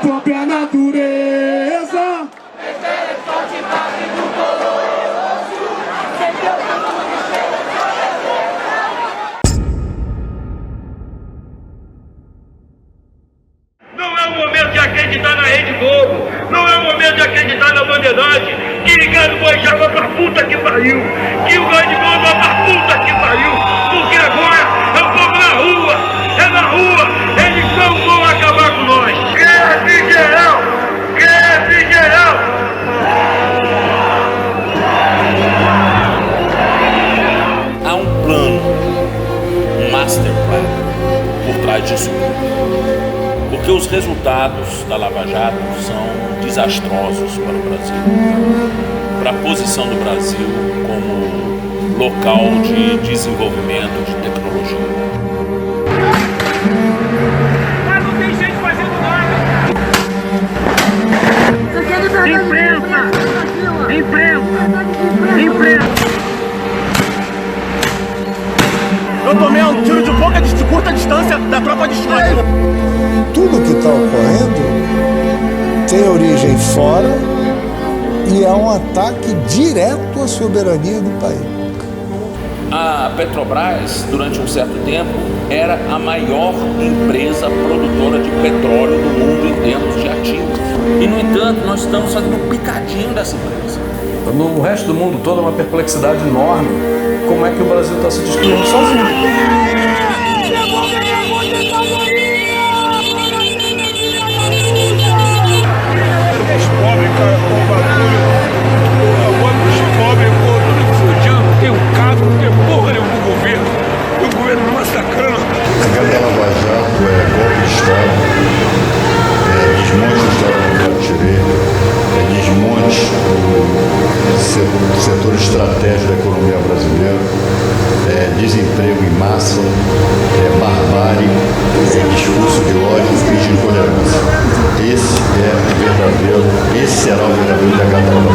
própria natureza. Não é o momento de acreditar na Rede Globo, não é o momento de acreditar na Bandeirante, que Ricardo Boechat vai pra puta que pariu, que o Grande Globo vai pra puta que pariu, porque agora é o povo na rua, eles não vão acabar com nós. Greve geral, greve geral. Há um plano, um master plan por trás disso tudo. Porque os resultados da Lava Jato são desastrosos para o Brasil, para a posição do Brasil como local de desenvolvimento de tecnologia. Mas não tem gente fazendo nada. Imprensa. Eu tomei um tiro de boca de curta distância da tropa de choque. Tudo que está ocorrendo tem origem fora e é um ataque direto à soberania do país. A Petrobras, durante um certo tempo, era a maior empresa produtora de petróleo do mundo em termos de ativos. E, no entanto, nós estamos fazendo um picadinho dessa empresa. No resto do mundo todo é uma perplexidade enorme. Como é que o Brasil está se destruindo sozinho? Pobre, cara, com o bagulho. Agora os pobres, tudo fudido, tem um caso, não tem porra nenhuma do governo. E o governo massacrando. A cada Lava Jato é golpe de Estado, desmonte do Estado Democrático de Direito, desmonte do setor estratégico da economia brasileira, desemprego em massa, barbárie, discurso de ódio e de intolerância. Esse será o verdadeiro legado da Lava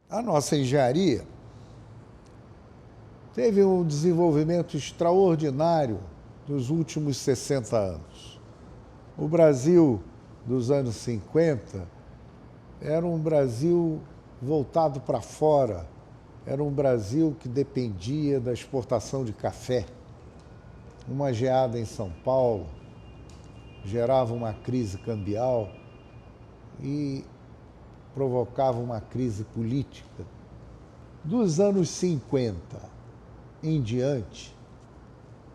A nossa engenharia teve um desenvolvimento extraordinário nos últimos 60 anos. O Brasil dos anos 50 era um Brasil voltado para fora, era um Brasil que dependia da exportação de café. Uma geada em São Paulo gerava uma crise cambial e provocava uma crise política. Dos anos 50 em diante,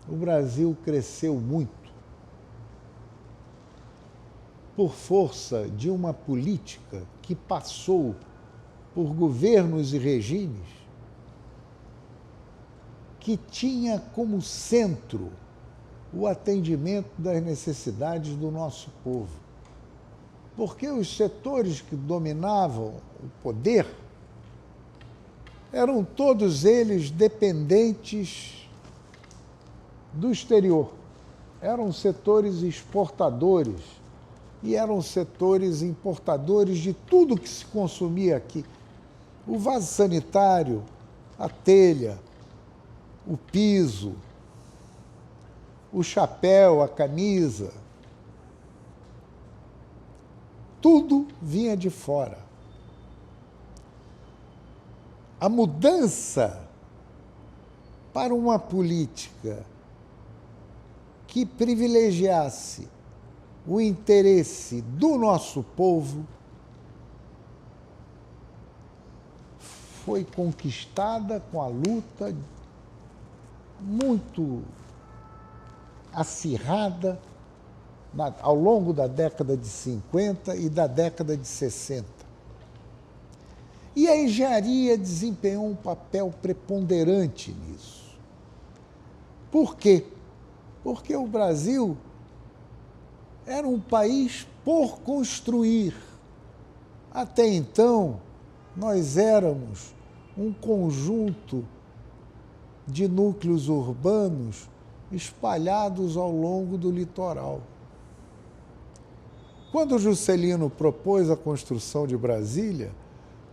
o Brasil cresceu muito por força de uma política que passou por governos e regimes que tinha como centro o atendimento das necessidades do nosso povo. Porque os setores que dominavam o poder eram todos eles dependentes do exterior. Eram setores exportadores e eram setores importadores de tudo que se consumia aqui. O vaso sanitário, a telha, o piso, o chapéu, a camisa, tudo vinha de fora. A mudança para uma política que privilegiasse o interesse do nosso povo foi conquistada com a luta muito acirrada ao longo da década de 50 e da década de 60. E a engenharia desempenhou um papel preponderante nisso. Por quê? Porque o Brasil era um país por construir. Até então, nós éramos um conjunto de núcleos urbanos espalhados ao longo do litoral. Quando Juscelino propôs a construção de Brasília,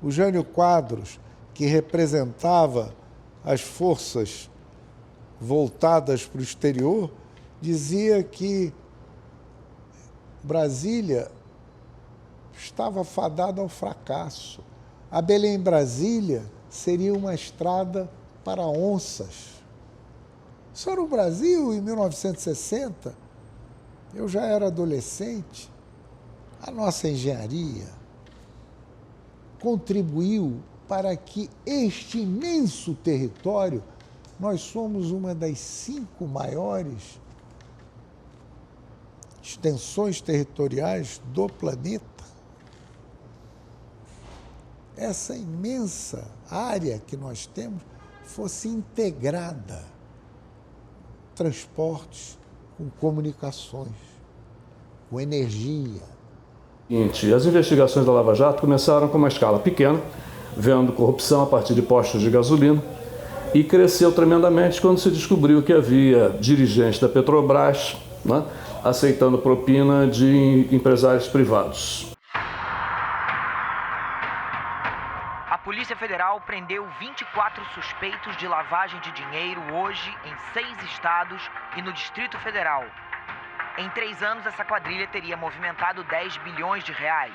o Jânio Quadros, que representava as forças voltadas para o exterior, dizia que Brasília estava fadada ao fracasso. A Belém-Brasília seria uma estrada para onças. Isso era o Brasil em 1960. Eu já era adolescente. A nossa engenharia contribuiu para que este imenso território, nós somos uma das 5 maiores extensões territoriais do planeta. Essa imensa área que nós temos fosse integrada, transportes com comunicações, com energia. As investigações da Lava Jato começaram com uma escala pequena, vendo corrupção a partir de postos de gasolina, e cresceu tremendamente quando se descobriu que havia dirigentes da Petrobras, né, aceitando propina de empresários privados. A Polícia Federal prendeu 24 suspeitos de lavagem de dinheiro hoje em 6 estados e no Distrito Federal. Em 3 anos, essa quadrilha teria movimentado 10 bilhões de reais.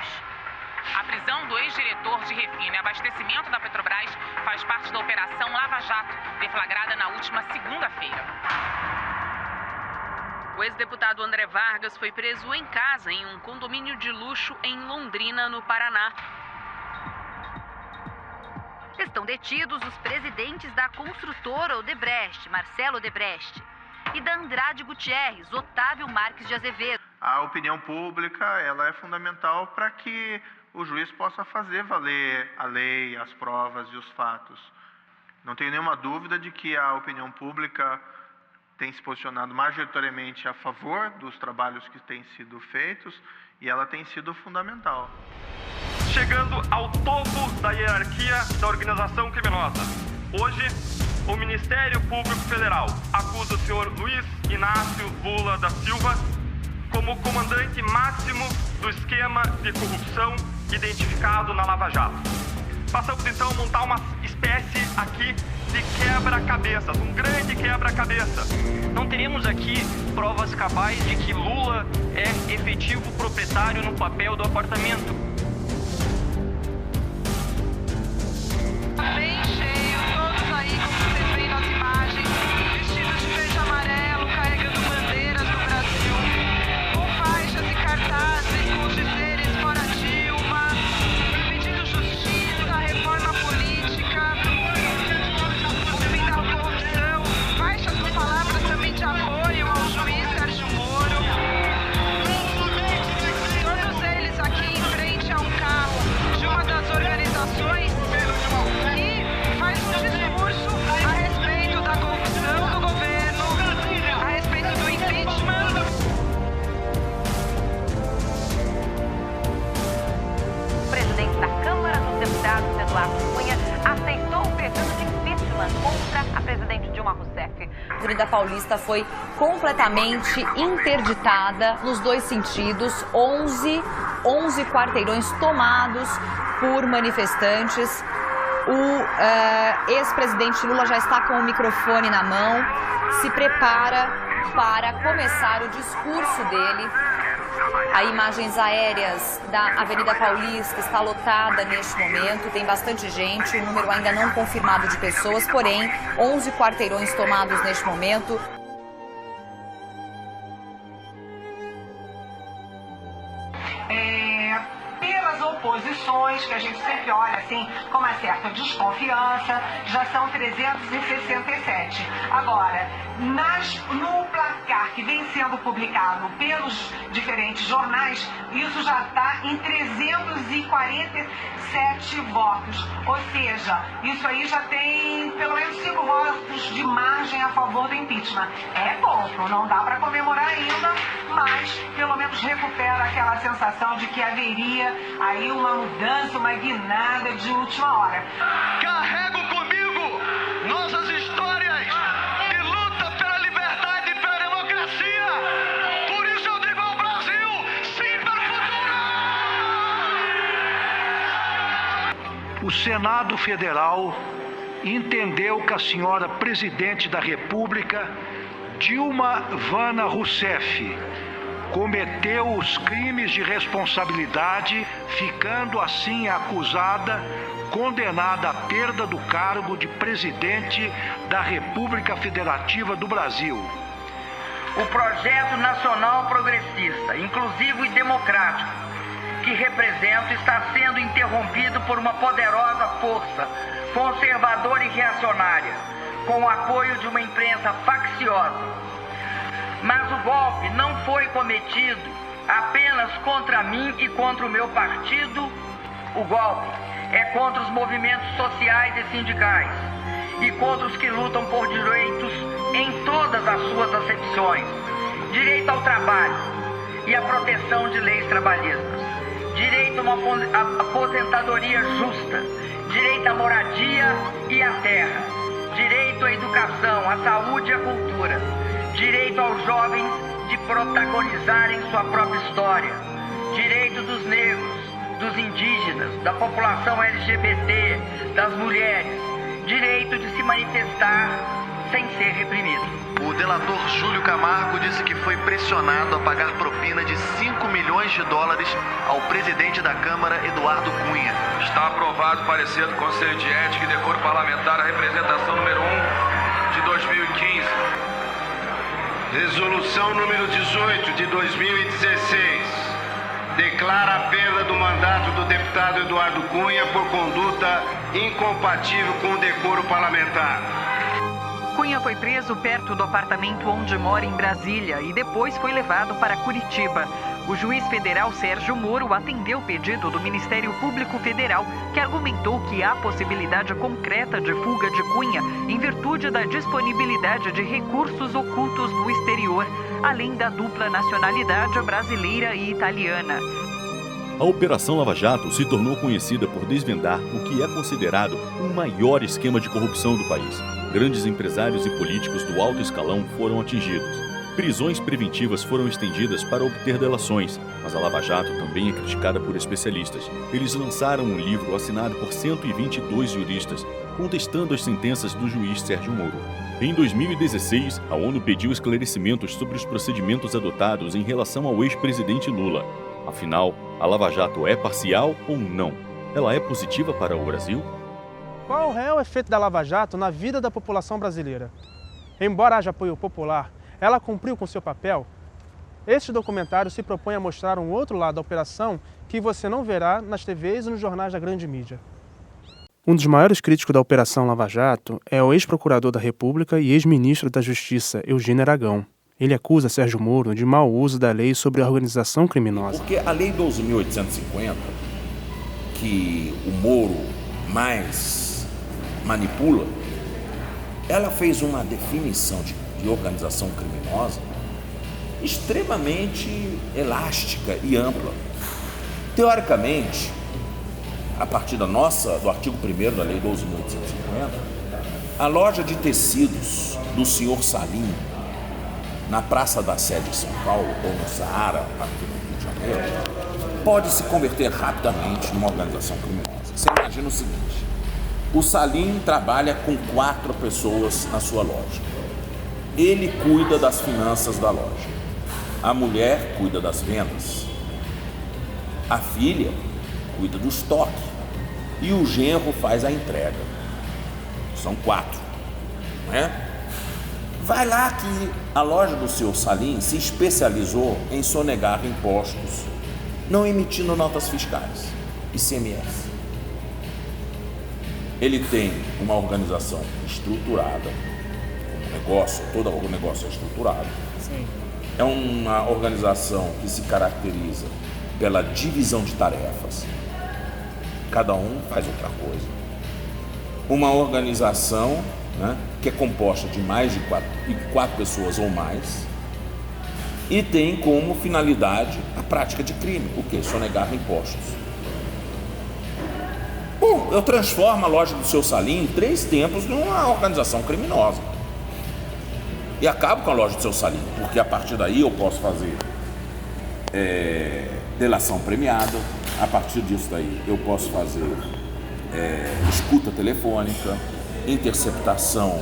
A prisão do ex-diretor de refino e abastecimento da Petrobras faz parte da Operação Lava Jato, deflagrada na última segunda-feira. O ex-deputado André Vargas foi preso em casa em um condomínio de luxo em Londrina, no Paraná. Estão detidos os presidentes da construtora Odebrecht, Marcelo Odebrecht, e da Andrade Gutierrez, Otávio Marques de Azevedo. A opinião pública ela é fundamental para que o juiz possa fazer valer a lei, as provas e os fatos. Não tenho nenhuma dúvida de que a opinião pública tem se posicionado majoritariamente a favor dos trabalhos que têm sido feitos e ela tem sido fundamental. Chegando ao topo da hierarquia da organização criminosa. Hoje, o Ministério Público Federal acusa o senhor Luiz Inácio Lula da Silva como comandante máximo do esquema de corrupção identificado na Lava Jato. Passamos então a montar uma espécie aqui de quebra-cabeças, um grande quebra-cabeça. Não teremos aqui provas cabais de que Lula é efetivo proprietário no papel do apartamento. Bem cheio, todos aí, como vocês veem nas imagens, vestidos de verde e amarelo, carregando bandeiras do Brasil, com faixas e cartazes com os dizeres fora Dilma, pedindo justiça, reforma política, o fim da corrupção, faixas com palavras também de apoio ao juiz Sérgio Moro. Todos eles aqui em frente a um carro de uma das organizações que faz um discurso a respeito da corrupção do governo, a respeito do impeachment. O presidente da Câmara dos Deputados, Eduardo Cunha, aceitou o pedido de impeachment contra a presidente Dilma Rousseff. A Avenida Paulista foi completamente interditada nos 2 sentidos, 11 quarteirões tomados por manifestantes. O ex-presidente Lula já está com o microfone na mão, se prepara para começar o discurso dele. Há imagens aéreas da Avenida Paulista, está lotada neste momento, tem bastante gente, o número ainda não confirmado de pessoas, porém, 11 quarteirões tomados neste momento. Pelas oposições, que a gente sempre olha assim com uma certa desconfiança, já são 367. Agora, no placar que vem sendo publicado pelos diferentes jornais, isso já está em 347 votos. Ou seja, isso aí já tem pelo menos 5 votos de margem a favor do impeachment. É pouco, não dá para comemorar ainda, mas pelo menos recupera aquela sensação de que haveria aí uma mudança, uma guinada de última hora. Carrego comigo nossas histórias de luta pela liberdade e pela democracia. Por isso eu digo ao Brasil, sim para o futuro! O Senado Federal entendeu que a senhora Presidente da República, Dilma Vana Rousseff, cometeu os crimes de responsabilidade, ficando assim acusada, condenada à perda do cargo de Presidente da República Federativa do Brasil. O projeto nacional progressista, inclusivo e democrático, que represento, está sendo interrompido por uma poderosa força conservadora e reacionária, com o apoio de uma imprensa facciosa. Mas o golpe não foi cometido apenas contra mim e contra o meu partido. O golpe é contra os movimentos sociais e sindicais e contra os que lutam por direitos em todas as suas acepções. Direito ao trabalho e à proteção de leis trabalhistas. Direito a uma aposentadoria justa. Direito à moradia e à terra. Direito à educação, à saúde e à cultura. Direito aos jovens de protagonizarem sua própria história. Direito dos negros, dos indígenas, da população LGBT, das mulheres. Direito de se manifestar sem ser reprimido. O delator Júlio Camargo disse que foi pressionado a pagar propina de 5 milhões de dólares ao presidente da Câmara, Eduardo Cunha. Está aprovado o parecer do Conselho de Ética e Decoro Parlamentar, a representação número 1 de 2015. Resolução número 18 de 2016. Declara a perda do mandato do deputado Eduardo Cunha por conduta incompatível com o decoro parlamentar. Cunha foi preso perto do apartamento onde mora em Brasília e depois foi levado para Curitiba. O juiz federal Sérgio Moro atendeu o pedido do Ministério Público Federal, que argumentou que há possibilidade concreta de fuga de Cunha em virtude da disponibilidade de recursos ocultos no exterior, além da dupla nacionalidade brasileira e italiana. A Operação Lava Jato se tornou conhecida por desvendar o que é considerado o maior esquema de corrupção do país. Grandes empresários e políticos do alto escalão foram atingidos. Prisões preventivas foram estendidas para obter delações, mas a Lava Jato também é criticada por especialistas. Eles lançaram um livro assinado por 122 juristas, contestando as sentenças do juiz Sérgio Moro. Em 2016, a ONU pediu esclarecimentos sobre os procedimentos adotados em relação ao ex-presidente Lula. Afinal, a Lava Jato é parcial ou não? Ela é positiva para o Brasil? Qual é o efeito da Lava Jato na vida da população brasileira? Embora haja apoio popular, ela cumpriu com seu papel? Este documentário se propõe a mostrar um outro lado da operação que você não verá nas TVs e nos jornais da grande mídia. Um dos maiores críticos da Operação Lava Jato é o ex-procurador da República e ex-ministro da Justiça, Eugênio Aragão. Ele acusa Sérgio Moro de mau uso da lei sobre a organização criminosa. Porque a Lei 12.850, que o Moro mais manipula, ela fez uma definição de organização criminosa extremamente elástica e ampla. Teoricamente, a partir do artigo 1º da Lei 12.850, a loja de tecidos do senhor Salim, na Praça da Sé de São Paulo, ou no Saara, aqui no Rio de Janeiro, pode se converter rapidamente numa organização criminosa. Você imagina o seguinte: o Salim trabalha com 4 pessoas na sua loja. Ele cuida das finanças da loja. A mulher cuida das vendas. A filha cuida do estoque. E o genro faz a entrega. São 4, não é? Vai lá que a loja do senhor Salim se especializou em sonegar impostos, não emitindo notas fiscais, ICMS. Ele tem uma organização estruturada, todo o negócio é estruturado. Sim. É uma organização que se caracteriza pela divisão de tarefas. Cada um faz outra coisa. Uma organização, né, que é composta de mais de 4 pessoas ou mais, e tem como finalidade a prática de crime, o que? Sonegar impostos. Bom, eu transformo a loja do seu Salim em 3 tempos numa organização criminosa. E acabo com a loja do seu Salim, porque a partir daí eu posso fazer delação premiada, a partir disso daí eu posso fazer escuta telefônica, interceptação,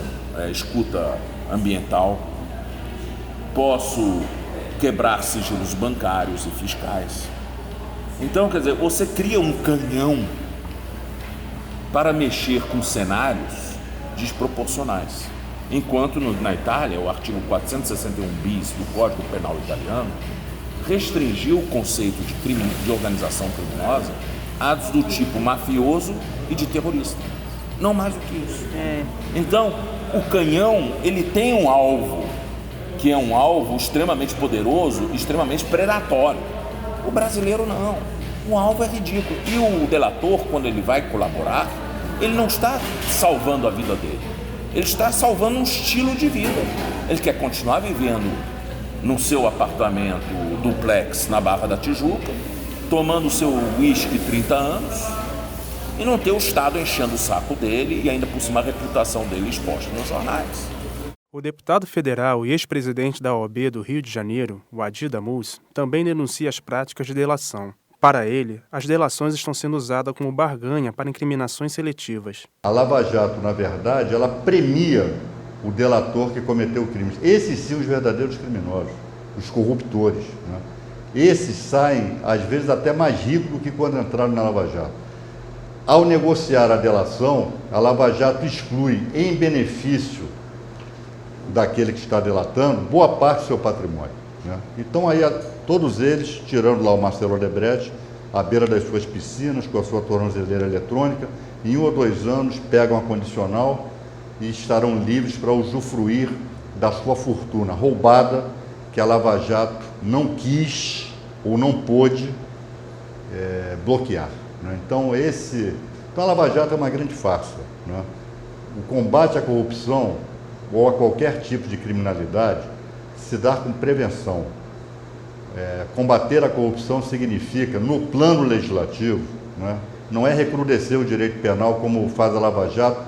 escuta ambiental, posso quebrar sigilos bancários e fiscais. Então, quer dizer, você cria um canhão para mexer com cenários desproporcionais. Enquanto na Itália, o artigo 461 bis do Código Penal italiano restringiu o conceito de crime de organização criminosa a atos do tipo mafioso e de terrorista. Não mais do que isso. Então, o canhão, ele tem um alvo, que é um alvo extremamente poderoso, extremamente predatório. O brasileiro não. O alvo é ridículo. E o delator, quando ele vai colaborar, ele não está salvando a vida dele. Ele está salvando um estilo de vida. Ele quer continuar vivendo no seu apartamento duplex na Barra da Tijuca, tomando o seu uísque 30 anos e não ter o Estado enchendo o saco dele e ainda por cima a reputação dele exposta nos jornais. O deputado federal e ex-presidente da OAB do Rio de Janeiro, o Adi Damus, também denuncia as práticas de delação. Para ele, as delações estão sendo usadas como barganha para incriminações seletivas. A Lava Jato, na verdade, ela premia o delator que cometeu crimes. Esses sim os verdadeiros criminosos, os corruptores, né? Esses saem, às vezes, até mais ricos do que quando entraram na Lava Jato. Ao negociar a delação, a Lava Jato exclui, em benefício daquele que está delatando, boa parte do seu patrimônio, né? Então, aí, todos eles, tirando lá o Marcelo Odebrecht, à beira das suas piscinas, com a sua tornozeleira eletrônica, em 1 ou 2 anos pegam a condicional e estarão livres para usufruir da sua fortuna roubada, que a Lava Jato não quis ou não pôde bloquear, né? Então a Lava Jato é uma grande farsa, né? O combate à corrupção ou a qualquer tipo de criminalidade se dá com prevenção. Combater a corrupção significa, no plano legislativo, né, não é recrudescer o direito penal como faz a Lava Jato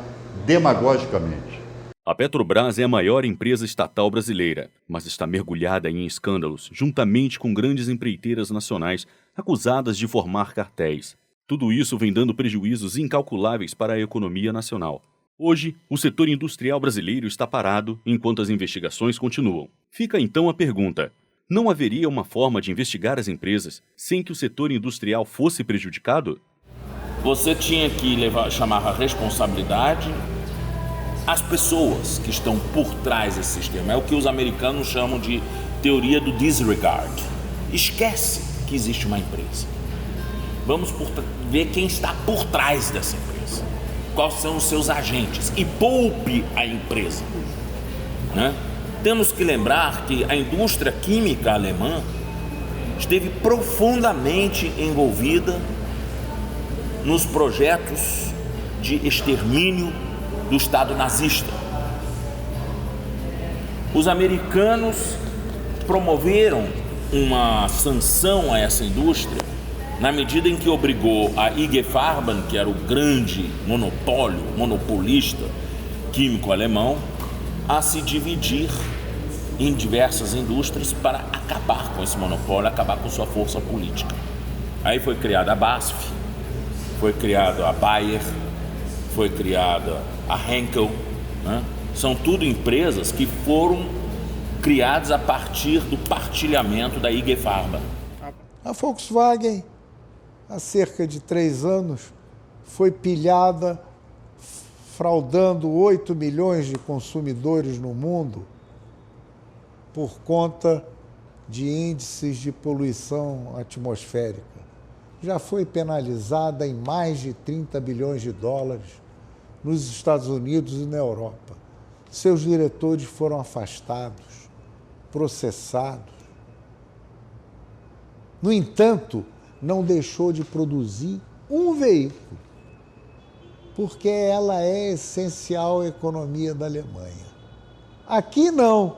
demagogicamente. A Petrobras é a maior empresa estatal brasileira, mas está mergulhada em escândalos, juntamente com grandes empreiteiras nacionais acusadas de formar cartéis. Tudo isso vem dando prejuízos incalculáveis para a economia nacional. Hoje, o setor industrial brasileiro está parado enquanto as investigações continuam. Fica então a pergunta: não haveria uma forma de investigar as empresas sem que o setor industrial fosse prejudicado? Você tinha que chamar a responsabilidade as pessoas que estão por trás desse sistema. É o que os americanos chamam de teoria do disregard. Esquece que existe uma empresa. Vamos ver quem está por trás dessa empresa. Quais são os seus agentes. E poupe a empresa, né? Temos que lembrar que a indústria química alemã esteve profundamente envolvida nos projetos de extermínio do Estado nazista. Os americanos promoveram uma sanção a essa indústria na medida em que obrigou a IG Farben, que era o grande monopolista químico alemão, a se dividir em diversas indústrias para acabar com esse monopólio, acabar com sua força política. Aí foi criada a BASF, foi criada a Bayer, foi criada a Henkel, né? São tudo empresas que foram criadas a partir do partilhamento da IG Farben. A Volkswagen, há cerca de 3 anos, foi pilhada fraudando 8 milhões de consumidores no mundo por conta de índices de poluição atmosférica. Já foi penalizada em mais de 30 bilhões de dólares nos Estados Unidos e na Europa. Seus diretores foram afastados, processados. No entanto, não deixou de produzir um veículo, porque ela é essencial à economia da Alemanha. Aqui não.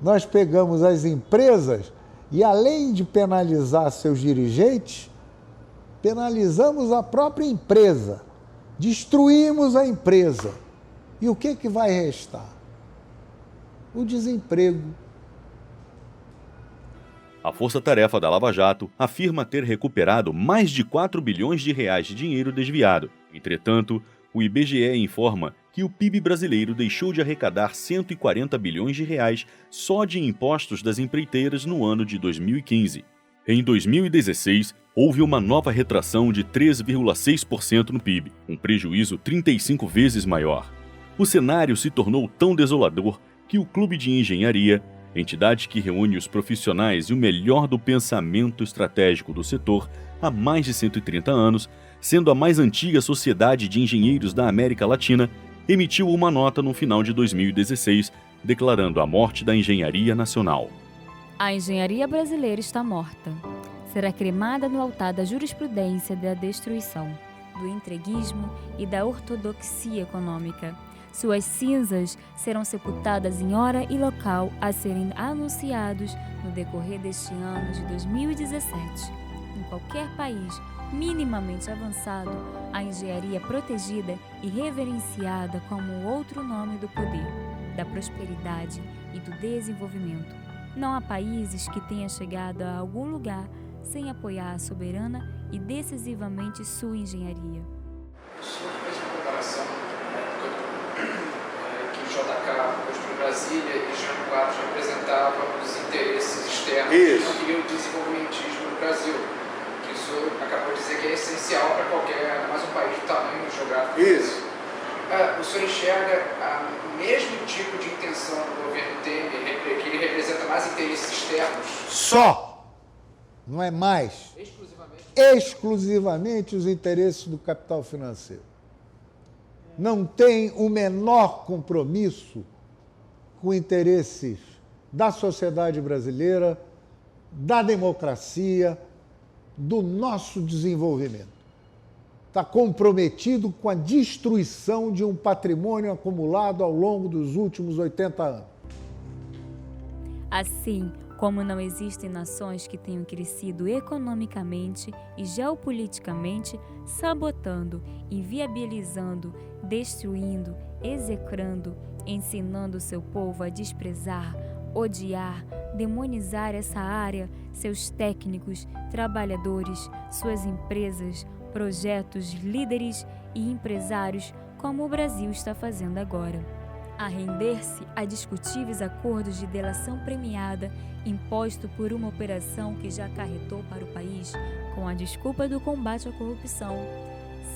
Nós pegamos as empresas e, além de penalizar seus dirigentes, penalizamos a própria empresa, destruímos a empresa. E o que vai restar? O desemprego. A força-tarefa da Lava Jato afirma ter recuperado mais de 4 bilhões de reais de dinheiro desviado. Entretanto, o IBGE informa que o PIB brasileiro deixou de arrecadar 140 bilhões de reais só de impostos das empreiteiras no ano de 2015. Em 2016, houve uma nova retração de 3,6% no PIB, um prejuízo 35 vezes maior. O cenário se tornou tão desolador que o Clube de Engenharia, entidade que reúne os profissionais e o melhor do pensamento estratégico do setor há mais de 130 anos, sendo a mais antiga sociedade de engenheiros da América Latina, emitiu uma nota no final de 2016, declarando a morte da engenharia nacional. A engenharia brasileira está morta. Será cremada no altar da jurisprudência da destruição, do entreguismo e da ortodoxia econômica. Suas cinzas serão sepultadas em hora e local a serem anunciados no decorrer deste ano de 2017. Em qualquer país minimamente avançado, a engenharia é protegida e reverenciada como outro nome do poder, da prosperidade e do desenvolvimento. Não há países que tenham chegado a algum lugar sem apoiar soberana e decisivamente sua engenharia. O senhor fez uma comparação na época que o JK construiu Brasília e Jânio Quadros representava os interesses externos que não queriam o desenvolvimentismo no Brasil. Que o senhor acabou de dizer que é essencial para qualquer, mais um país do tamanho geográfico. Isso. O senhor enxerga o mesmo tipo de intenção do governo Temer, que ele representa mais interesses externos? Só! Não é mais. Exclusivamente os interesses do capital financeiro. Não tem o menor compromisso com interesses da sociedade brasileira, da democracia, do nosso desenvolvimento. Está comprometido com a destruição de um patrimônio acumulado ao longo dos últimos 80 anos. Assim como não existem nações que tenham crescido economicamente e geopoliticamente, sabotando, inviabilizando, destruindo, execrando, ensinando seu povo a desprezar, odiar, demonizar essa área, seus técnicos, trabalhadores, suas empresas, projetos, líderes e empresários, como o Brasil está fazendo agora. A render-se a discutíveis acordos de delação premiada imposto por uma operação que já acarretou para o país, com a desculpa do combate à corrupção,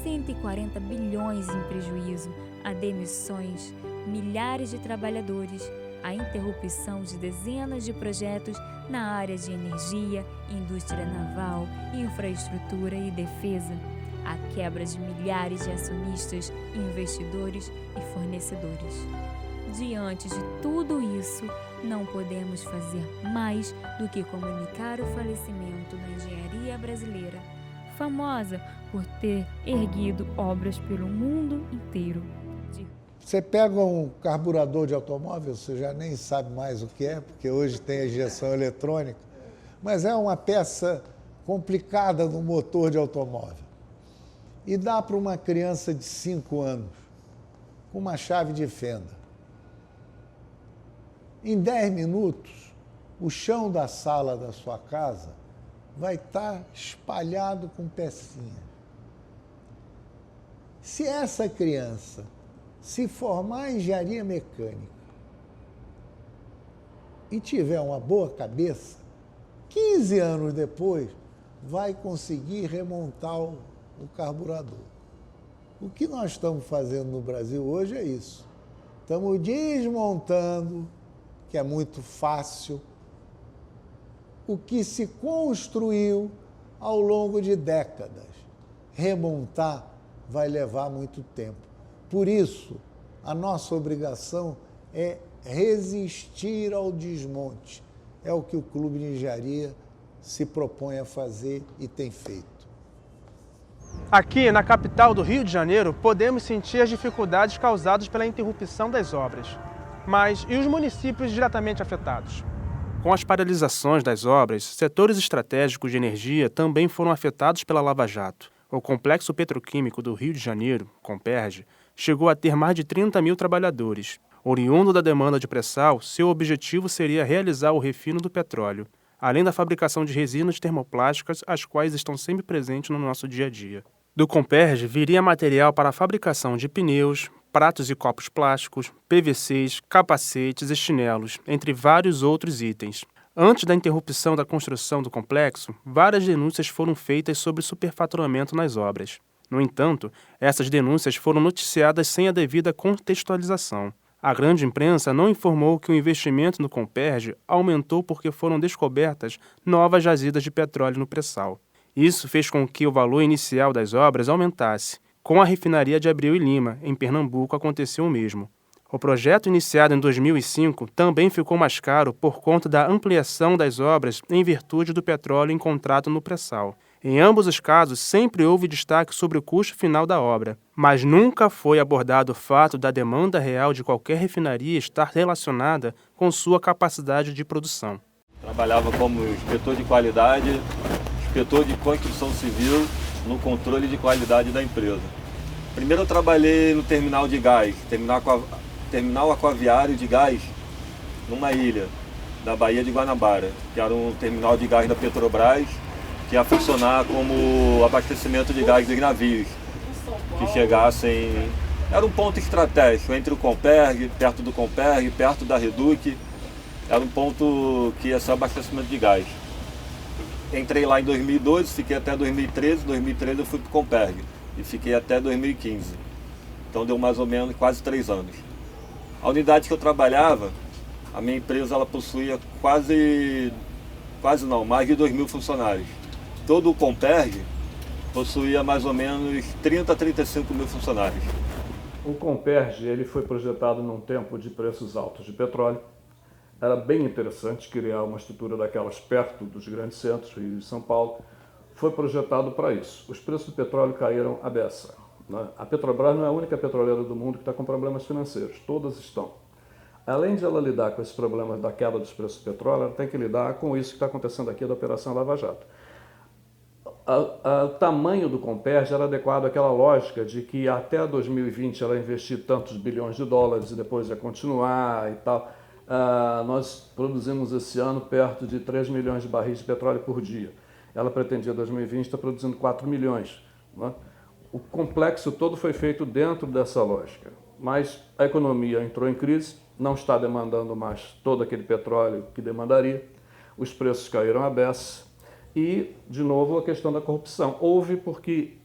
140 bilhões em prejuízo, a demissões, milhares de trabalhadores, a interrupção de dezenas de projetos na área de energia, indústria naval, infraestrutura e defesa, a quebra de milhares de acionistas, investidores e fornecedores. Diante de tudo isso, não podemos fazer mais do que comunicar o falecimento da engenharia brasileira, famosa por ter erguido obras pelo mundo inteiro. Você pega um carburador de automóvel, você já nem sabe mais o que é, porque hoje tem a injeção eletrônica, mas é uma peça complicada no motor de automóvel. E dá para uma criança de 5 anos, com uma chave de fenda. Em 10 minutos, o chão da sala da sua casa vai estar espalhado com pecinhas. Se essa criança se formar em engenharia mecânica e tiver uma boa cabeça, 15 anos depois, vai conseguir remontar o carburador. O que nós estamos fazendo no Brasil hoje é isso. Estamos desmontando, que é muito fácil, o que se construiu ao longo de décadas. Remontar vai levar muito tempo. Por isso, a nossa obrigação é resistir ao desmonte. É o que o Clube de Engenharia se propõe a fazer e tem feito. Aqui, na capital do Rio de Janeiro, podemos sentir as dificuldades causadas pela interrupção das obras. Mas e os municípios diretamente afetados? Com as paralisações das obras, setores estratégicos de energia também foram afetados pela Lava Jato. O Complexo Petroquímico do Rio de Janeiro, Comperj, chegou a ter mais de 30 mil trabalhadores. Oriundo da demanda de pré-sal, seu objetivo seria realizar o refino do petróleo, além da fabricação de resinas termoplásticas, as quais estão sempre presentes no nosso dia a dia. Do Comperj viria material para a fabricação de pneus, pratos e copos plásticos, PVCs, capacetes e chinelos, entre vários outros itens. Antes da interrupção da construção do complexo, várias denúncias foram feitas sobre superfaturamento nas obras. No entanto, essas denúncias foram noticiadas sem a devida contextualização. A grande imprensa não informou que o investimento no Comperj aumentou porque foram descobertas novas jazidas de petróleo no pré-sal. Isso fez com que o valor inicial das obras aumentasse. Com a refinaria de Abreu e Lima, em Pernambuco, aconteceu o mesmo. O projeto iniciado em 2005 também ficou mais caro por conta da ampliação das obras em virtude do petróleo encontrado no pré-sal. Em ambos os casos, sempre houve destaque sobre o custo final da obra, mas nunca foi abordado o fato da demanda real de qualquer refinaria estar relacionada com sua capacidade de produção. Trabalhava como inspetor de qualidade, inspetor de construção civil, no controle de qualidade da empresa. Primeiro eu trabalhei no terminal de gás, terminal aquaviário de gás, numa ilha da Baía de Guanabara, que era um terminal de gás da Petrobras, que ia funcionar como abastecimento de gás dos navios que chegassem. Era um ponto estratégico entre o Comperj, perto do Comperj, perto da Reduc. Era um ponto que ia ser abastecimento de gás. Entrei lá em 2012, fiquei até 2013. Em 2013 eu fui para o Comperj e fiquei até 2015. Então deu mais ou menos quase 3 anos. A unidade que eu trabalhava, a minha empresa, ela possuía mais de 2.000 funcionários. Todo o Comperj possuía mais ou menos 30 a 35 mil funcionários. O Comperj ele foi projetado num tempo de preços altos de petróleo. Era bem interessante criar uma estrutura daquelas perto dos grandes centros, Rio e São Paulo. Foi projetado para isso. Os preços do petróleo caíram à beça, né? A Petrobras não é a única petroleira do mundo que está com problemas financeiros. Todas estão. Além de ela lidar com esses problemas da queda dos preços do petróleo, ela tem que lidar com isso que está acontecendo aqui da Operação Lava Jato. O tamanho do Comperj era adequado àquela lógica de que até 2020 ela ia investir tantos bilhões de dólares e depois ia continuar e tal. Nós produzimos esse ano perto de 3 milhões de barris de petróleo por dia. Ela pretendia 2020 estar produzindo 4 milhões. Né? O complexo todo foi feito dentro dessa lógica. Mas a economia entrou em crise, não está demandando mais todo aquele petróleo que demandaria. Os preços caíram à beça. E, de novo, a questão da corrupção. Houve porque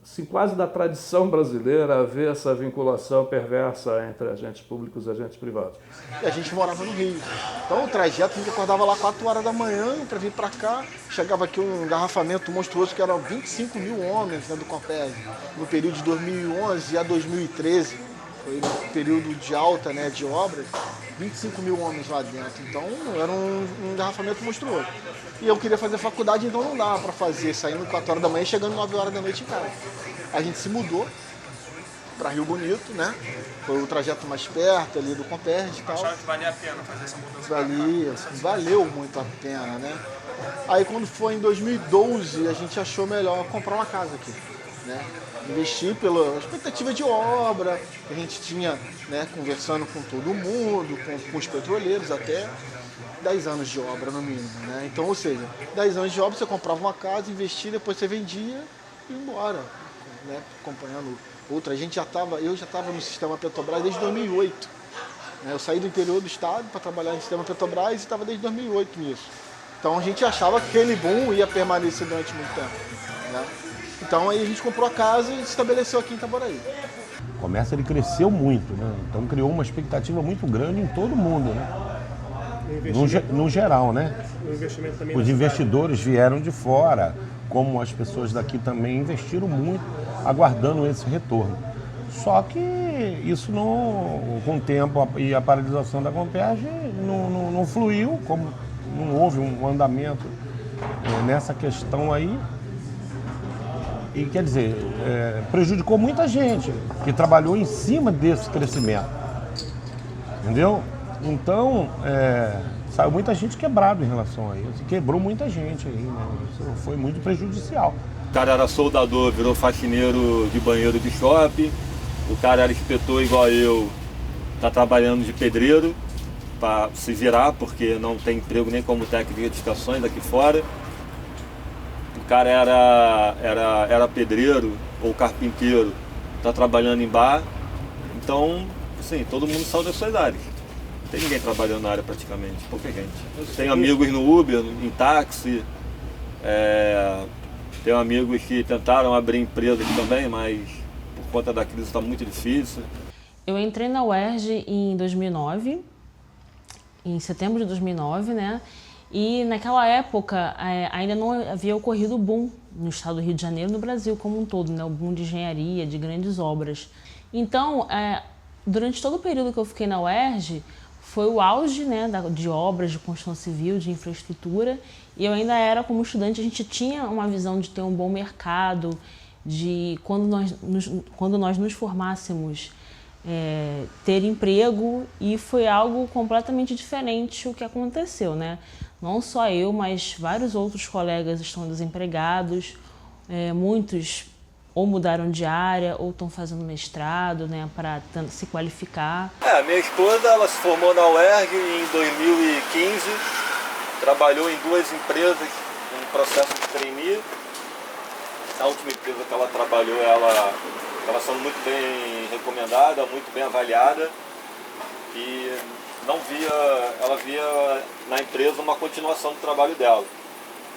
assim, quase da tradição brasileira haver essa vinculação perversa entre agentes públicos e agentes privados. E a gente morava no Rio. Então o trajeto, a gente acordava lá 4 horas da manhã para vir para cá. Chegava aqui um engarrafamento monstruoso que eram 25 mil homens, né, do Comperj, no período de 2011 a 2013. Foi um período de alta, né, de obras, 25 mil homens lá dentro. Então era um engarrafamento monstruoso. E eu queria fazer faculdade, então não dava para fazer, saindo 4 horas da manhã e chegando 9 horas da noite em casa. A gente se mudou para Rio Bonito, né? Foi o trajeto mais perto ali do Comperj e tal. Achava que valia a pena fazer essa mudança? Valia, valeu muito a pena, né? Aí quando foi em 2012, a gente achou melhor comprar uma casa aqui, né? Investir pela expectativa de obra, que a gente tinha, né, conversando com todo mundo, com os petroleiros até, 10 anos de obra no mínimo, né? Então, ou seja, 10 anos de obra, você comprava uma casa, investia, depois você vendia e ia embora, né? Acompanhando outra. Eu já estava no sistema Petrobras desde 2008. Né? Eu saí do interior do estado para trabalhar no sistema Petrobras e estava desde 2008 nisso. Então a gente achava que aquele boom ia permanecer durante muito tempo, né? Então aí a gente comprou a casa e se estabeleceu aqui em Itaboraí. O comércio ele cresceu muito, né? Então criou uma expectativa muito grande em todo mundo, né? No geral, né? Os investidores vieram de fora, como as pessoas daqui também investiram muito, aguardando esse retorno. Só que isso não, com o tempo e a paralisação da Comperj não fluiu, como não houve um andamento nessa questão aí. E quer dizer, prejudicou muita gente que trabalhou em cima desse crescimento. Entendeu? Então, saiu muita gente quebrada em relação a isso. Quebrou muita gente aí, né? Isso foi muito prejudicial. O cara era soldador, virou faxineiro de banheiro de shopping. O cara era inspetor igual eu, tá trabalhando de pedreiro para se virar, porque não tem emprego nem como técnico de edificações aqui fora. O cara era pedreiro ou carpinteiro está trabalhando em bar. Então, assim, todo mundo saiu das suas áreas. Não tem ninguém trabalhando na área praticamente, pouca gente. Tenho amigos no Uber, em táxi, tenho amigos que tentaram abrir empresas também, mas por conta da crise está muito difícil. Eu entrei na UERJ em 2009, em setembro de 2009, né? E naquela época ainda não havia ocorrido o boom no estado do Rio de Janeiro, no Brasil como um todo, né? O boom de engenharia, de grandes obras. Então, durante todo o período que eu fiquei na UERJ, foi o auge, né, de obras de construção civil, de infraestrutura, e eu ainda era, como estudante, a gente tinha uma visão de ter um bom mercado, de quando nós nos formássemos, ter emprego, e foi algo completamente diferente o que aconteceu, né? Não só eu, mas vários outros colegas estão desempregados, muitos ou mudaram de área ou estão fazendo mestrado, né, para se qualificar. Minha esposa, ela se formou na UERJ em 2015, trabalhou em 2 empresas no processo de trainee. A última empresa que ela trabalhou, ela sendo muito bem recomendada, muito bem avaliada, e ela via na empresa uma continuação do trabalho dela.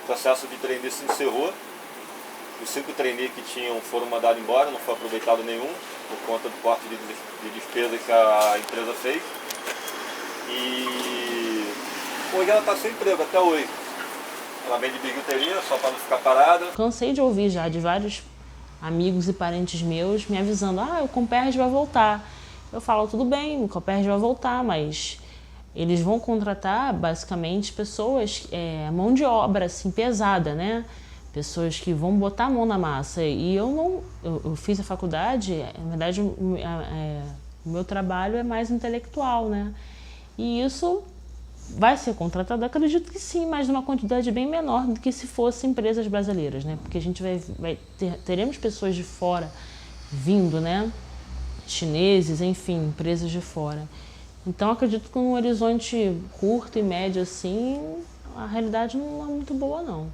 O processo de trainee se encerrou. Os 5 trainees que tinham foram mandados embora, não foi aproveitado nenhum, por conta do corte de despesa que a empresa fez. E hoje ela está sem emprego, até hoje. Ela vende bijuteria só para não ficar parada. Cansei de ouvir já de vários amigos e parentes meus me avisando: o Comperj vai voltar. Eu falo, tudo bem, o Comperj vai voltar, mas eles vão contratar basicamente pessoas, mão de obra assim, pesada, né? Pessoas que vão botar a mão na massa. E eu fiz a faculdade, na verdade o meu trabalho é mais intelectual, né? E isso vai ser contratado, acredito que sim, mas numa quantidade bem menor do que se fossem empresas brasileiras, né? Porque a gente teremos pessoas de fora vindo, né? Chineses, enfim, empresas de fora. Então acredito que num horizonte curto e médio assim, a realidade não é muito boa, não.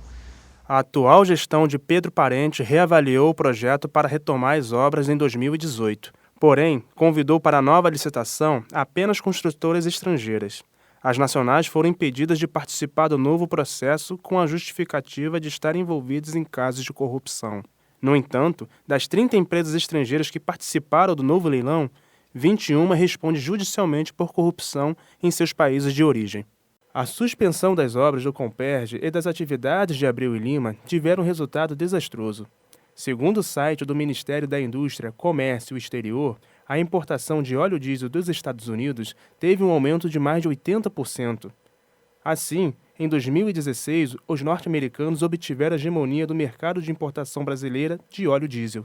A atual gestão de Pedro Parente reavaliou o projeto para retomar as obras em 2018. Porém, convidou para a nova licitação apenas construtoras estrangeiras. As nacionais foram impedidas de participar do novo processo com a justificativa de estarem envolvidas em casos de corrupção. No entanto, das 30 empresas estrangeiras que participaram do novo leilão, 21 respondem judicialmente por corrupção em seus países de origem. A suspensão das obras do Comperj e das atividades de Abreu e Lima tiveram um resultado desastroso. Segundo o site do Ministério da Indústria, Comércio e Exterior, a importação de óleo diesel dos Estados Unidos teve um aumento de mais de 80%. Assim, em 2016, os norte-americanos obtiveram a hegemonia do mercado de importação brasileira de óleo diesel.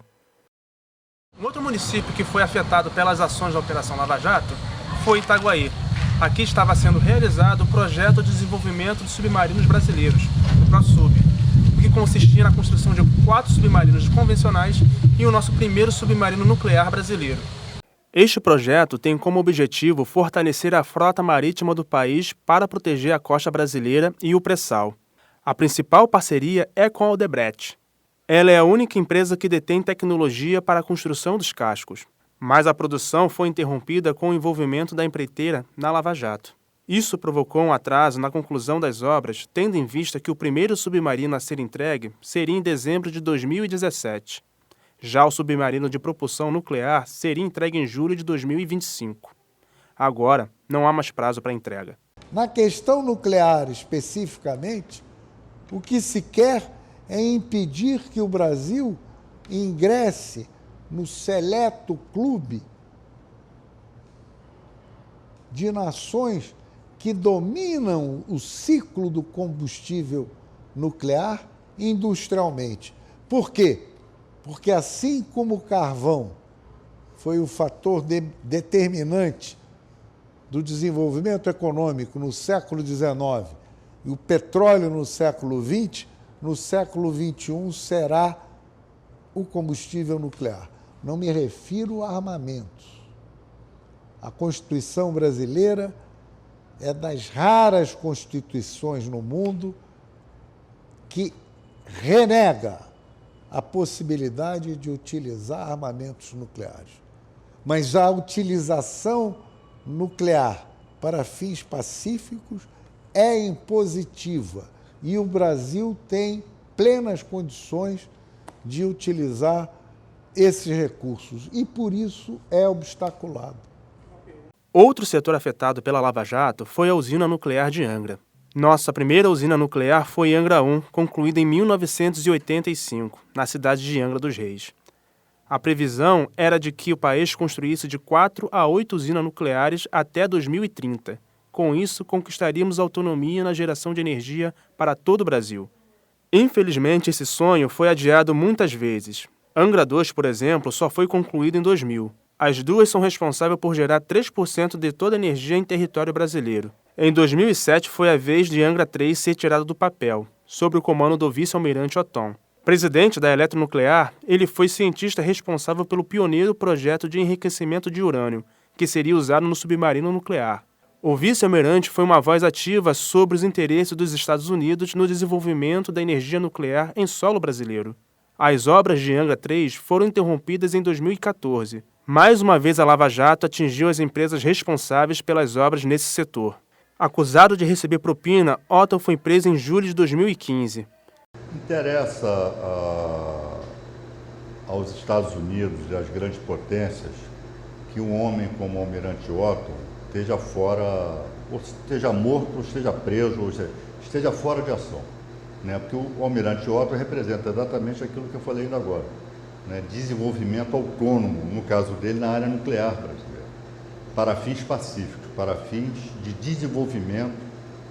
Um outro município que foi afetado pelas ações da Operação Lava Jato foi Itaguaí. Aqui estava sendo realizado o projeto de desenvolvimento de submarinos brasileiros, o ProSub, o que consistia na construção de 4 submarinos convencionais e o nosso primeiro submarino nuclear brasileiro. Este projeto tem como objetivo fortalecer a frota marítima do país para proteger a costa brasileira e o pré-sal. A principal parceria é com a Odebrecht. Ela é a única empresa que detém tecnologia para a construção dos cascos. Mas a produção foi interrompida com o envolvimento da empreiteira na Lava Jato. Isso provocou um atraso na conclusão das obras, tendo em vista que o primeiro submarino a ser entregue seria em dezembro de 2017. Já o submarino de propulsão nuclear seria entregue em julho de 2025. Agora, não há mais prazo para entrega. Na questão nuclear especificamente, o que se quer é impedir que o Brasil ingresse no seleto clube de nações que dominam o ciclo do combustível nuclear industrialmente. Por quê? Porque assim como o carvão foi o fator determinante do desenvolvimento econômico no século XIX e o petróleo no século XX, no século XXI será o combustível nuclear. Não me refiro a armamentos. A Constituição brasileira é das raras constituições no mundo que renega a possibilidade de utilizar armamentos nucleares. Mas a utilização nuclear para fins pacíficos é impositiva e o Brasil tem plenas condições de utilizar esses recursos e, por isso, é obstaculado. Outro setor afetado pela Lava Jato foi a usina nuclear de Angra. Nossa primeira usina nuclear foi Angra 1, concluída em 1985, na cidade de Angra dos Reis. A previsão era de que o país construísse de 4 a 8 usinas nucleares até 2030. Com isso, conquistaríamos autonomia na geração de energia para todo o Brasil. Infelizmente, esse sonho foi adiado muitas vezes. Angra 2, por exemplo, só foi concluída em 2000. As duas são responsáveis por gerar 3% de toda a energia em território brasileiro. Em 2007, foi a vez de Angra 3 ser tirada do papel, sob o comando do vice-almirante Othon. Presidente da Eletronuclear, ele foi cientista responsável pelo pioneiro projeto de enriquecimento de urânio, que seria usado no submarino nuclear. O vice-almirante foi uma voz ativa sobre os interesses dos Estados Unidos no desenvolvimento da energia nuclear em solo brasileiro. As obras de Angra 3 foram interrompidas em 2014. Mais uma vez, a Lava Jato atingiu as empresas responsáveis pelas obras nesse setor. Acusado de receber propina, Othon foi preso em julho de 2015. Interessa aos Estados Unidos e às grandes potências que um homem como o almirante Othon esteja fora, ou esteja morto, ou esteja preso, ou esteja fora de ação. Né? Porque o almirante Othon representa exatamente aquilo que eu falei ainda agora. Né? Desenvolvimento autônomo, no caso dele, na área nuclear brasileira, para fins pacíficos, para fins de desenvolvimento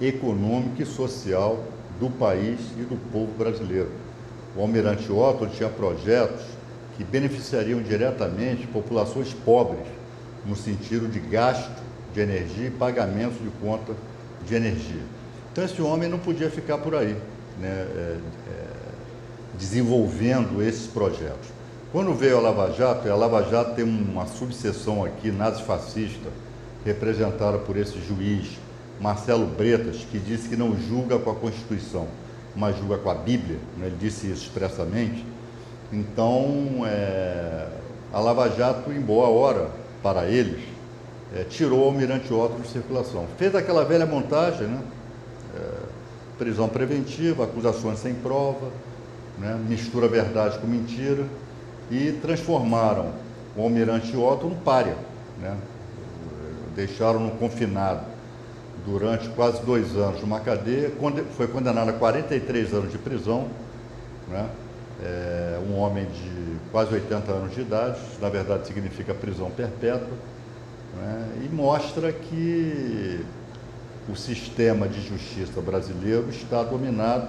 econômico e social do país e do povo brasileiro. O almirante Othon tinha projetos que beneficiariam diretamente populações pobres, no sentido de gasto de energia e pagamento de conta de energia. Então esse homem não podia ficar por aí, né, desenvolvendo esses projetos. Quando veio a Lava Jato tem uma subseção aqui, nazifascista, representada por esse juiz Marcelo Bretas, que disse que não julga com a Constituição, mas julga com a Bíblia, né? Ele disse isso expressamente. Então, a Lava Jato, em boa hora para eles, tirou o almirante Othon de circulação. Fez aquela velha montagem, né? Prisão preventiva, acusações sem prova, né? Mistura verdade com mentira, e transformaram o almirante Othon num pária, né? Deixaram-no confinado durante quase 2 anos numa cadeia, foi condenado a 43 anos de prisão, né? Um homem de quase 80 anos de idade, na verdade significa prisão perpétua, né? E mostra que o sistema de justiça brasileiro está dominado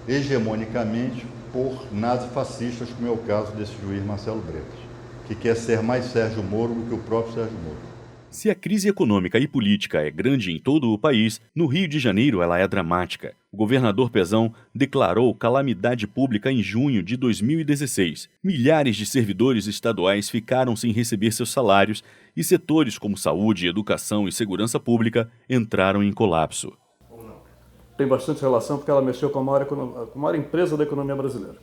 hegemonicamente por nazifascistas, como é o caso desse juiz Marcelo Bretas, que quer ser mais Sérgio Moro do que o próprio Sérgio Moro. Se a crise econômica e política é grande em todo o país, no Rio de Janeiro ela é dramática. O governador Pezão declarou calamidade pública em junho de 2016. Milhares de servidores estaduais ficaram sem receber seus salários e setores como saúde, educação e segurança pública entraram em colapso. Tem bastante relação porque ela mexeu com a maior empresa da economia brasileira.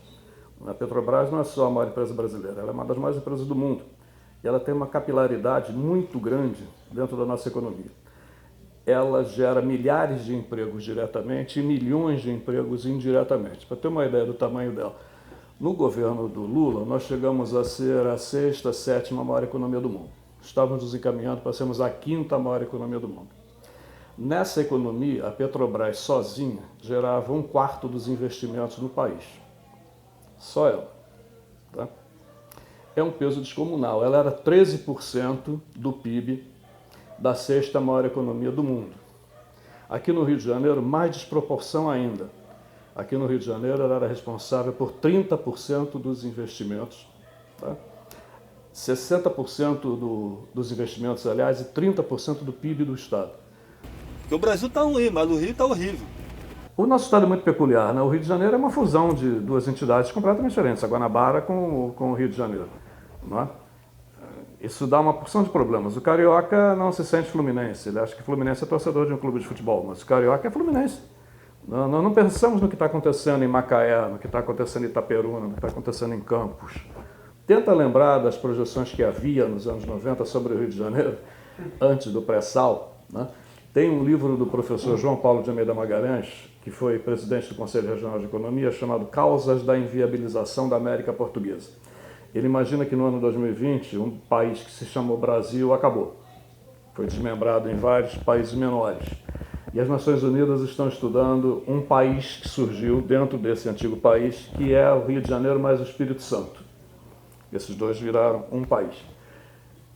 A Petrobras não é só a maior empresa brasileira, ela é uma das maiores empresas do mundo. E ela tem uma capilaridade muito grande dentro da nossa economia. Ela gera milhares de empregos diretamente e milhões de empregos indiretamente. Para ter uma ideia do tamanho dela, no governo do Lula, nós chegamos a ser a 6ª, 7ª maior economia do mundo. Estávamos nos encaminhando para sermos a 5ª maior economia do mundo. Nessa economia, a Petrobras sozinha gerava 1/4 dos investimentos no país. Só ela. Tá? É um peso descomunal. Ela era 13% do PIB da 6ª maior economia do mundo. Aqui no Rio de Janeiro, mais desproporção ainda. Aqui no Rio de Janeiro, ela era responsável por 30% dos investimentos, tá? 60% dos investimentos, aliás, e 30% do PIB do Estado. Porque o Brasil está ruim, mas o Rio está horrível. O nosso estado é muito peculiar, né? O Rio de Janeiro é uma fusão de 2 entidades completamente diferentes, a Guanabara com o Rio de Janeiro. Não é? Isso dá uma porção de problemas. O carioca não se sente fluminense, ele acha que Fluminense é torcedor de um clube de futebol, mas o carioca é fluminense. Nós não pensamos no que está acontecendo em Macaé, no que está acontecendo em Itaperuna, no que está acontecendo em Campos. Tenta lembrar das projeções que havia nos anos 90 sobre o Rio de Janeiro, antes do pré-sal, né? Tem um livro do professor João Paulo de Almeida Magalhães, que foi presidente do Conselho Regional de Economia, chamado Causas da Inviabilização da América Portuguesa. Ele imagina que no ano 2020, um país que se chamou Brasil acabou. Foi desmembrado em vários países menores. E as Nações Unidas estão estudando um país que surgiu dentro desse antigo país, que é o Rio de Janeiro mais o Espírito Santo. Esses dois viraram um país.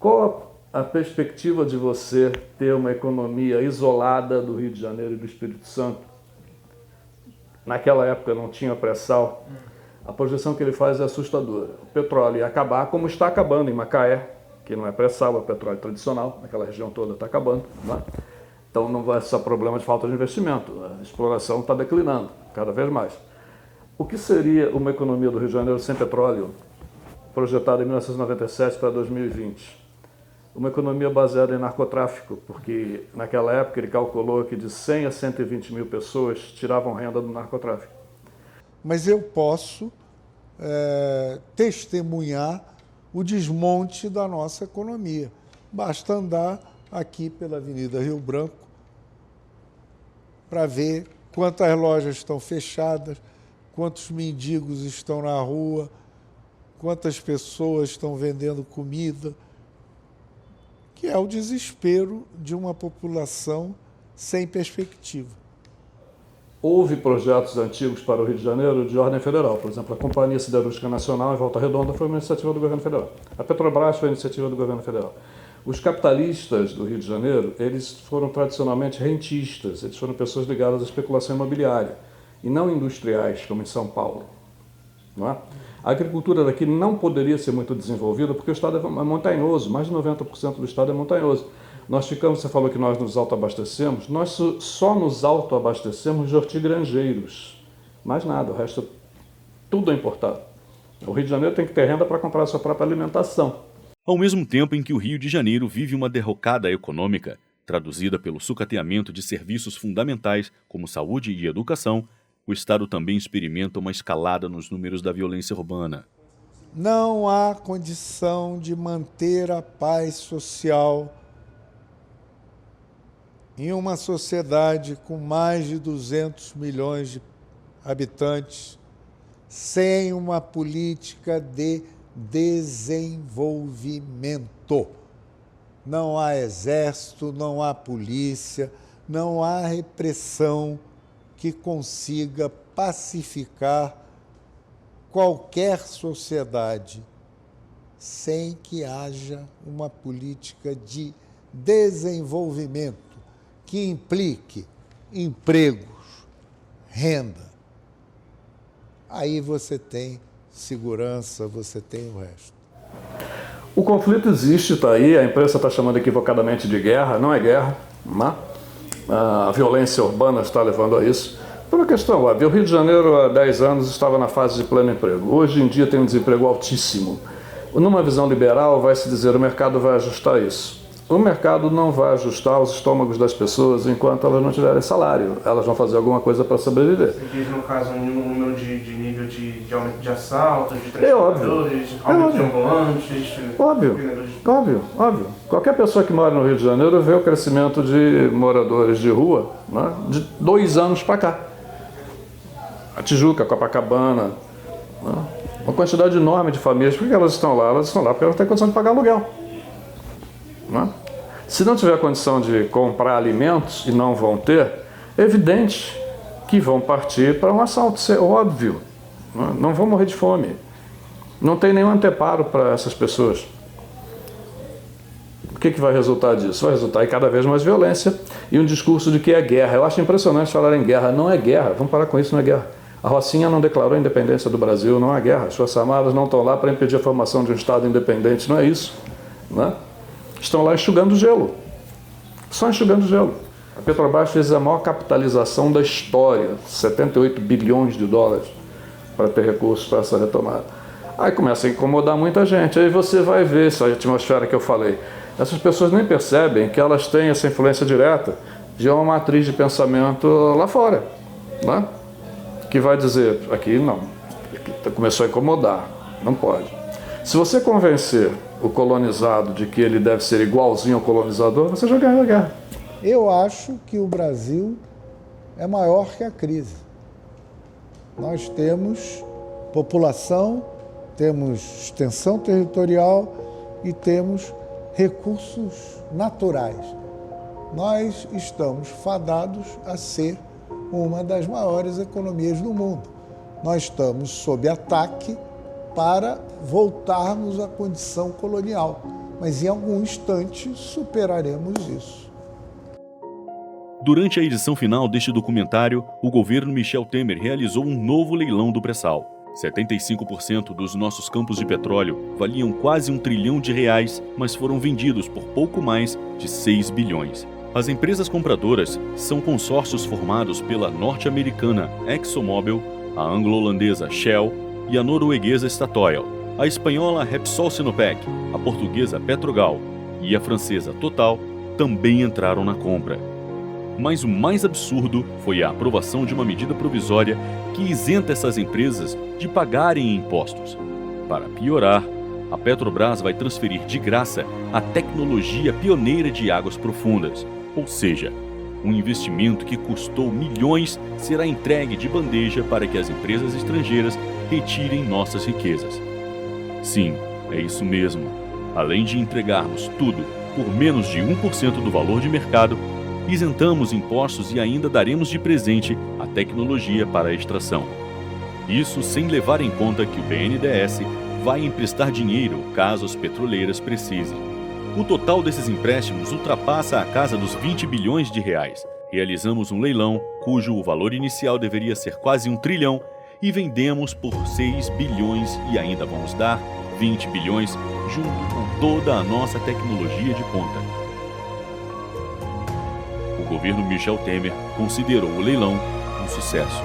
Qual a perspectiva de você ter uma economia isolada do Rio de Janeiro e do Espírito Santo? Naquela época não tinha pré-sal. A projeção que ele faz é assustadora. O petróleo ia acabar, como está acabando em Macaé, que não é pré-sal, é petróleo tradicional, naquela região toda está acabando, né? Então não vai ser problema de falta de investimento, a exploração está declinando cada vez mais. O que seria uma economia do Rio de Janeiro sem petróleo, projetada em 1997 para 2020? Uma economia baseada em narcotráfico, porque naquela época ele calculou que de 100 a 120 mil pessoas tiravam renda do narcotráfico. Mas eu posso testemunhar o desmonte da nossa economia. Basta andar aqui pela Avenida Rio Branco para ver quantas lojas estão fechadas, quantos mendigos estão na rua, quantas pessoas estão vendendo comida, que é o desespero de uma população sem perspectiva. Houve projetos antigos para o Rio de Janeiro de ordem federal. Por exemplo, a Companhia Siderúrgica Nacional, em Volta Redonda, foi uma iniciativa do governo federal. A Petrobras foi uma iniciativa do governo federal. Os capitalistas do Rio de Janeiro, eles foram tradicionalmente rentistas, eles foram pessoas ligadas à especulação imobiliária, e não industriais, como em São Paulo. Não é? A agricultura daqui não poderia ser muito desenvolvida porque o estado é montanhoso, mais de 90% do estado é montanhoso. Nós ficamos, você falou que nós nos autoabastecemos, nós só nos autoabastecemos de hortigranjeiros, mais nada, o resto tudo é importado. O Rio de Janeiro tem que ter renda para comprar a sua própria alimentação. Ao mesmo tempo em que o Rio de Janeiro vive uma derrocada econômica, traduzida pelo sucateamento de serviços fundamentais como saúde e educação, o Estado também experimenta uma escalada nos números da violência urbana. Não há condição de manter a paz social em uma sociedade com mais de 200 milhões de habitantes sem uma política de desenvolvimento. Não há exército, não há polícia, não há repressão que consiga pacificar qualquer sociedade sem que haja uma política de desenvolvimento que implique empregos, renda. Aí você tem segurança, você tem o resto. O conflito existe, está aí, a imprensa está chamando equivocadamente de guerra, não é guerra, não? A violência urbana está levando a isso. Por uma questão óbvia, o Rio de Janeiro há 10 anos estava na fase de pleno emprego. Hoje em dia tem um desemprego altíssimo. Numa visão liberal vai se dizer que o mercado vai ajustar isso. O mercado não vai ajustar os estômagos das pessoas enquanto elas não tiverem salário. Elas vão fazer alguma coisa para sobreviver. Você diz, no caso, um número de nível de aumento de assaltos, de transportadores, aumento de ambulantes... Óbvio. Qualquer pessoa que mora no Rio de Janeiro vê o crescimento de moradores de rua, né, de 2 anos para cá. A Tijuca, Copacabana, né, uma quantidade enorme de famílias. Por que elas estão lá? Elas estão lá porque elas têm condição de pagar aluguel. Não? Se não tiver condição de comprar alimentos, e não vão ter, é evidente que vão partir para um assalto, isso é óbvio. Não vão morrer de fome. Não tem nenhum anteparo para essas pessoas. O que vai resultar disso? Vai resultar em cada vez mais violência e um discurso de que é guerra. Eu acho impressionante falar em guerra. Não é guerra. Vamos parar com isso, não é guerra. A Rocinha não declarou a independência do Brasil, não é guerra. As Forças Armadas não estão lá para impedir a formação de um Estado independente, não é isso. Não é? Estão lá enxugando gelo, só enxugando gelo. A Petrobras fez a maior capitalização da história, 78 bilhões de dólares, para ter recursos para essa retomada. Aí começa a incomodar muita gente, aí você vai ver essa atmosfera que eu falei. Essas pessoas nem percebem que elas têm essa influência direta de uma matriz de pensamento lá fora. né? Que vai dizer, aqui não, aqui começou a incomodar, não pode. Se você convencer o colonizado de que ele deve ser igualzinho ao colonizador, você já ganhou a guerra. Eu acho que o Brasil é maior que a crise. Nós temos população, temos extensão territorial e temos recursos naturais. Nós estamos fadados a ser uma das maiores economias do mundo. Nós estamos sob ataque para voltarmos à condição colonial, mas em algum instante superaremos isso. Durante a edição final deste documentário, o governo Michel Temer realizou um novo leilão do pré-sal. 75% dos nossos campos de petróleo valiam quase R$1 trilhão, mas foram vendidos por pouco mais de 6 bilhões. As empresas compradoras são consórcios formados pela norte-americana ExxonMobil, a anglo-holandesa Shell e a norueguesa Statoil, a espanhola Repsol Sinopec, a portuguesa Petrogal e a francesa Total também entraram na compra. Mas o mais absurdo foi a aprovação de uma medida provisória que isenta essas empresas de pagarem impostos. Para piorar, a Petrobras vai transferir de graça a tecnologia pioneira de águas profundas, ou seja, um investimento que custou milhões será entregue de bandeja para que as empresas estrangeiras retirem nossas riquezas. Sim, é isso mesmo. Além de entregarmos tudo por menos de 1% do valor de mercado, isentamos impostos e ainda daremos de presente a tecnologia para a extração. Isso sem levar em conta que o BNDES vai emprestar dinheiro caso as petroleiras precisem. O total desses empréstimos ultrapassa a casa dos 20 bilhões de reais. Realizamos um leilão cujo valor inicial deveria ser quase 1 trilhão e vendemos por 6 bilhões e ainda vamos dar 20 bilhões junto com toda a nossa tecnologia de ponta. O governo Michel Temer considerou o leilão um sucesso.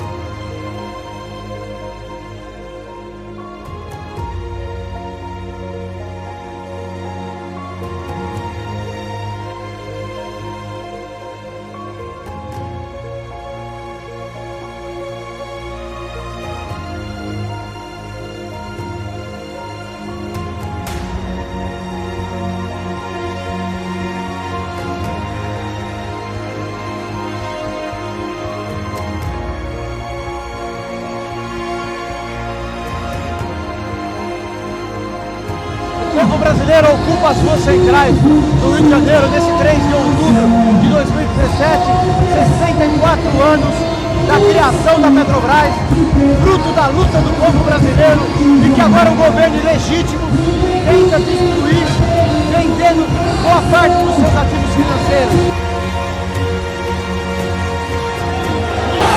O povo brasileiro ocupa as ruas centrais do Rio de Janeiro nesse 3 de outubro de 2017, 64 anos da criação da Petrobras, fruto da luta do povo brasileiro e que agora o governo ilegítimo tenta destruir, vendendo boa parte dos seus ativos financeiros.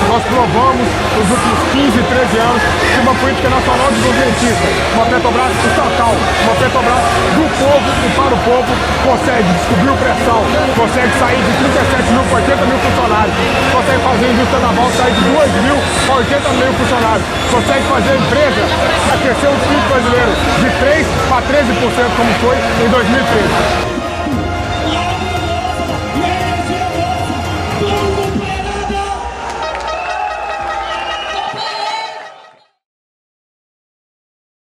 Nós provamos nos últimos 15, 13 anos que uma política nacional desenvolvimentista, uma Petrobras estatal, uma Petrobras do povo e para o povo, consegue descobrir o pré-sal, consegue sair de 37 mil para 80 mil funcionários, consegue fazer a indústria naval sair de 2 mil para 80 mil funcionários, consegue fazer a empresa para crescer o PIB brasileiro de 3% para 13%, como foi em 2013.